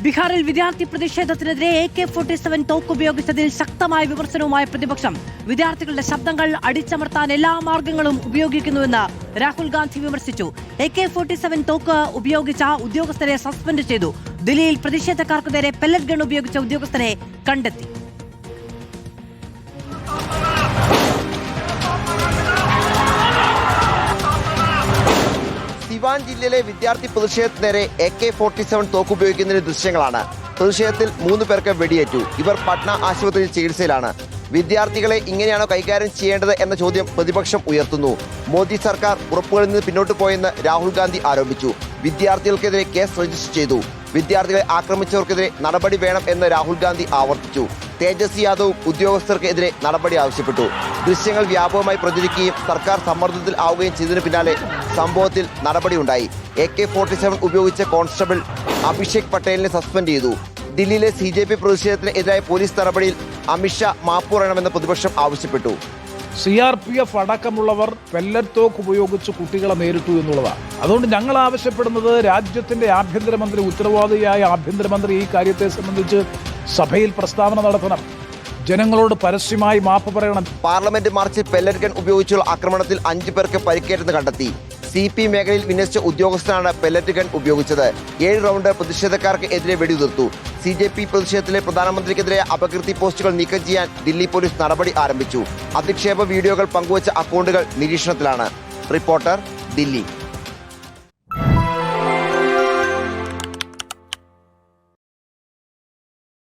ബീഹാറിൽ വിദ്യാർത്ഥി പ്രതിഷേധത്തിനെതിരെ AK-47 തോക്ക് ഉപയോഗിച്ചതിൽ ശക്തമായ വിമർശനവുമായി പ്രതിപക്ഷം. വിദ്യാർത്ഥികളുടെ ശബ്ദങ്ങൾ അടിച്ചമർത്താൻ എല്ലാ മാർഗങ്ങളും ഉപയോഗിക്കുന്നുവെന്ന് രാഹുൽ ഗാന്ധി വിമർശിച്ചു. AK-47 തോക്ക് ഉപയോഗിച്ച ഉദ്യോഗസ്ഥരെ സസ്പെൻഡ് ചെയ്തു. ദില്ലിയിൽ പ്രതിഷേധക്കാർക്ക് നേരെ പെല്ലറ്റ് ഗൺ ഉപയോഗിച്ച ഉദ്യോഗസ്ഥരെ കണ്ടെത്തി. സിവാൻ ജില്ലയിലെ വിദ്യാർത്ഥി പ്രതിഷേധത്തിന് നേരെ AK-47 തോക്ക് ഉപയോഗിക്കുന്നതിന്റെ ദൃശ്യങ്ങളാണ്. പ്രതിഷേധത്തിൽ 3 പേർക്ക് വെടിയേറ്റു. ഇവർ പട്ന ആശുപത്രിയിൽ ചികിത്സയിലാണ്. വിദ്യാർത്ഥികളെ ഇങ്ങനെയാണോ കൈകാര്യം ചെയ്യേണ്ടത് എന്ന ചോദ്യം പ്രതിപക്ഷം ഉയർത്തുന്നു. മോദി സർക്കാർ ഉറപ്പുകളിൽ നിന്ന് പിന്നോട്ട് പോയെന്ന് രാഹുൽ ഗാന്ധി ആരോപിച്ചു. വിദ്യാർത്ഥികൾക്കെതിരെ കേസ് രജിസ്റ്റർ ചെയ്തു. വിദ്യാർത്ഥികളെ ആക്രമിച്ചവർക്കെതിരെ നടപടി വേണം എന്ന് രാഹുൽ ഗാന്ധി ആവർത്തിച്ചു. തേജസ്വി യാദവും ഉദ്യോഗസ്ഥർക്കെതിരെ നടപടി ആവശ്യപ്പെട്ടു. ദൃശ്യങ്ങൾ വ്യാപകമായി പ്രചരിക്കുകയും സർക്കാർ സമ്മർദ്ദത്തിൽ ആവുകയും ചെയ്തതിനു പിന്നാലെ സംഭവത്തിൽ നടപടിയുണ്ടായി. AK-47 ഉപയോഗിച്ച കോൺസ്റ്റബിൾ അഭിഷേക് പട്ടേലിനെ സസ്പെൻഡ് ചെയ്തു. ദില്ലിയിലെ CJP പ്രതിഷേധത്തിന് എതിരായ പോലീസ് നടപടിയിൽ അമിത്ഷാ മാപ്പ് പറയണമെന്ന് പ്രതിപക്ഷം ആവശ്യപ്പെട്ടു. CRPF അടക്കമുള്ളവർ പെല്ലറ്റ് തോക്ക് ഉപയോഗിച്ച് കുട്ടികളെ നേരിട്ടു എന്നുള്ളതാണ്. അതുകൊണ്ട് ഞങ്ങൾ ആവശ്യപ്പെടുന്നത് രാജ്യത്തിന്റെ ആഭ്യന്തരമന്ത്രി, ഉത്തരവാദിയായ ആഭ്യന്തരമന്ത്രി ഈ കാര്യത്തെ സംബന്ധിച്ച് സഭയിൽ പ്രസ്താവന നടത്തണം. ജനങ്ങളോട് പരസ്യമായി മാപ്പ് പറയണം. പാർലമെന്റ് മാർച്ചിൽ പെല്ലറ്റ് ഗൺ ഉപയോഗിച്ചുള്ള ആക്രമണത്തിൽ 5 പേർക്ക് പരിക്കേറ്റെന്ന് കണ്ടെത്തി. CP മേഖലയിൽ വിന്യസിച്ച ഉദ്യോഗസ്ഥനാണ് പെല്ലറ്റ് ഗൺ ഉപയോഗിച്ചത്. 7 റൗണ്ട് പ്രതിഷേധക്കാർക്ക് എതിരെ വെടിയുതിർത്തു. CJP പ്രതിഷേധത്തിലെ പ്രധാനമന്ത്രിക്കെതിരെ അപകീർത്തി പോസ്റ്റുകൾ നീക്കം ചെയ്യാൻ ദില്ലി പോലീസ് നടപടി ആരംഭിച്ചു. അധിക്ഷേപ വീഡിയോകൾ പങ്കുവച്ച അക്കൗണ്ടുകൾ നിരീക്ഷണത്തിലാണ്. റിപ്പോർട്ടർ, ദില്ലി.